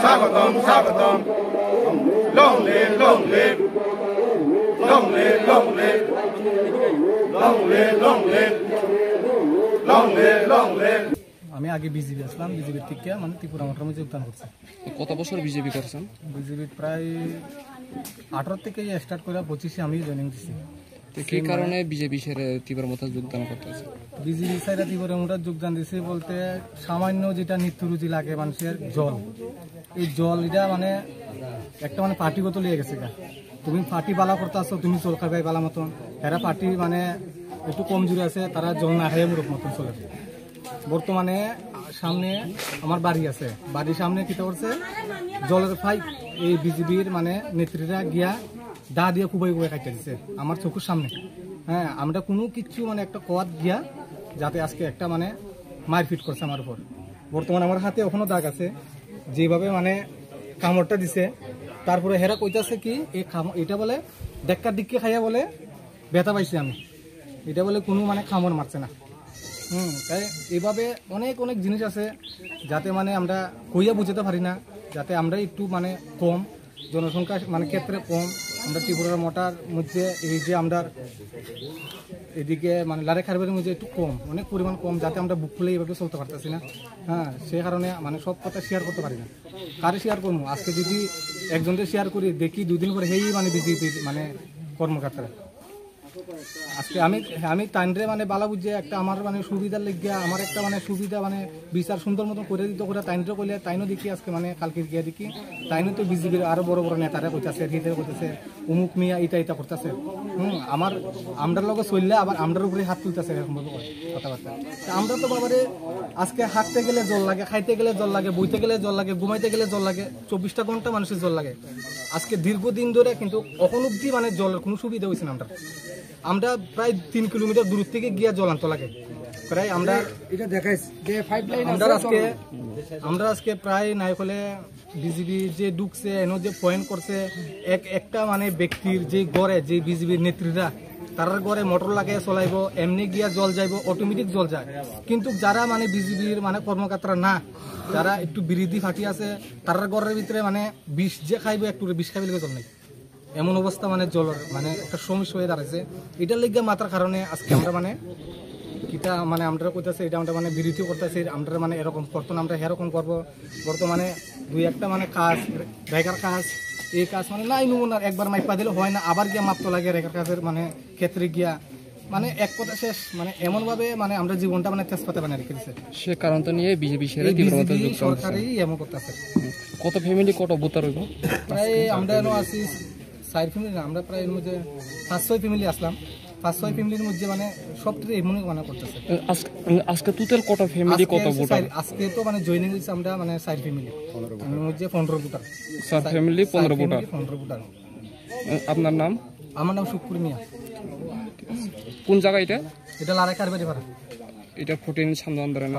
স্বাগতম স্বাগতম long live long live long live long live long live long live long live long live. আমি আগে BJP আসলাম, বিজেপির থেকে মানে ত্রিপুরা মোটর আমি যোগদান করছি। কত বছর বিজেপি করছেন? বিজেপি প্রায় 18 থেকে স্টার্ট করে 25-এ আমি জয়েনিং দিছি। কি কারণে বিজেপি ছেড়ে ত্রিপুরা মোটর যোগদান করতেছে? বিজেপি ছেড়ে ত্রিপুরা মোটর যোগদান দিছি বলতে সামান্য যেটা নিত্যরুচি লাগে মানুষের জল, এই জল এটা মানে একটা মানে পার্টিগত লিয়ে গেছে। তুমি পার্টি বালা করতে আসছো, তুমি জল খাবে বালা মতন, এরা পার্টি মানে একটু কমজোরি আছে, তারা জল না খাইয়ে মুরুখ মতন চলে। বর্তমানে সামনে আমার বাড়ি আছে, বাড়ির সামনে কি করছে জলের পাইপ এই বিজেপির মানে নেত্রীরা গিয়া দা দিয়ে কুবাই কুবাই কাটতে দিচ্ছে আমার চোখের সামনে। হ্যাঁ, আমরা কোনো কিছু মানে একটা কোয়াদ গিয়া যাতে আজকে একটা মানে মারপিট করছে আমার উপর। বর্তমানে আমার হাতে এখনো দাগ আছে, যেভাবে মানে কামড়টা দিছে। তারপরে হেরা কইতাছে কি এটা বলে ডেক্কার ডিক্কি খাইয়া বলে ব্যথা পাইছি আমি, এটা বলে কোনো মানে কামড় মারছে না। তাই এইভাবে অনেক অনেক জিনিস আছে যাতে মানে আমরা কইয়া বুঝতে পারি না, যাতে আমরা একটু মানে কম জনসংখ্যা মানে ক্ষেত্রে কম, আমরা ত্রিপুরার মোটার মধ্যে এই যে আমরা এদিকে মানে লারে খারবারের মধ্যে একটু কম, অনেক পরিমাণ কম, যাতে আমরা বুক খুলে এইভাবে চলতে পারতেছি না। হ্যাঁ, সে কারণে মানে সব কথা শেয়ার করতে পারি না। কারে শেয়ার করবো? আজকে যদি একজনকে শেয়ার করি দেখি 2 দিন পরে হেই মানে বিজেপির মানে কর্মকর্তারা আজকে আমি টাইনরে মানে বালা বুঝে একটা আমার মানে সুবিধার লেগে আমার একটা মানে সুবিধা মানে বিচার সুন্দর মতন করে দিত করে টাইনরে কইলে টাইনও দেখি আজকে মানে কালকে গিয়ে দেখি টাইনও তো বিজেপির আরো বড় বড় নেতারা কইতাছে, হিতে কইতাছে অমুক মিয়া এটা করতেছে। আমরার লগে চললে আবার আমরার উপরে হাত তুলতেছে এরকম ভাবে কথাবার্তা। আমরা তো বাবারে আজকে হাঁটতে গেলে জল লাগে, খাইতে গেলে জল লাগে, বইতে গেলে জল লাগে, ঘুমাইতে গেলে জল লাগে, 24টা ঘন্টা মানুষের জল লাগে। আজকে দীর্ঘদিন ধরে কিন্তু এখন অব্দি মানে জলের কোনো সুবিধা হয়েছে না। আমরা প্রায় 3 কিলোমিটার দূর থেকে গিয়া জল আনতে লাগে। প্রায় আমরা এটা দেখাইছি যে আমরা আজকে প্রায় নাই হলে বিজেপি যে ঢুকছে এনে যে পয়েন্ট করছে একটা মানে ব্যক্তির যে গড়ে যে বিজেপির নেত্রীরা তার গড়ে মোটর লাগে চলাইব, এমনি গিয়া জল যাইব, অটোমেটিক জল যায়। কিন্তু যারা মানে বিজেপির মানে কর্মকর্তারা না, যারা একটু বিরোধী ফাটি আছে, তার গড়ের ভিতরে মানে বিষ যে খাইব একটু বিষ খাইবে লেগে জল নেই, এমন অবস্থা মানে জলের মানে একটা সমস্যা হয়ে দাঁড়াইছে। এটার লেগে মাত্রার কারণে আজকে আমরা মানে কিটা মানে আমরা কইতাছে এটা আমরা মানে বিরোধী করতেছি, আমরা মানে এরকম করতো না, আমরা এরকম করবো। বর্তমানে 2-1টা মানে কাজ রেখার কাজ, এই কাজ মানে নাই নমুনার একবার মাইপা দিলে হয় না, আবার গিয়া মাপতে লাগে রেখার কাজের মানে ক্ষেত্রে গিয়া মানে এক কথা শেষ মানে এমন ভাবে মানে আমরা জীবনটা মানে তেজপাতে বানিয়ে রেখে দিচ্ছে। সে কারণটা নিয়ে বিজেপি ছেড়ে সরকারই এমন করতেছে। কত ফ্যামিলি কত ভোটার হইব? প্রায় আমরা এনো আছি 4 ফ্যামিলি না, আমরা প্রায় এর মধ্যে 5-6 ফ্যামিলি আসলাম। 5-6 ফ্যামিলির মধ্যে মানে সবটাই এমনই মনে করতেছে। আজকে টোটাল কত ফ্যামিলি কত ভোটার? আজকে তো মানে জয়েনিং হয়েছে আমরা মানে 4 ফ্যামিলি, এর মধ্যে 15 ভোটার। 4 family 15 voter. আপনার নাম? আমার নাম শুক্কুর মিয়া। কোন জায়গা এটা? এটা লারা কারবারি পাড়া, এটা 14 সামনে আন্দোলন।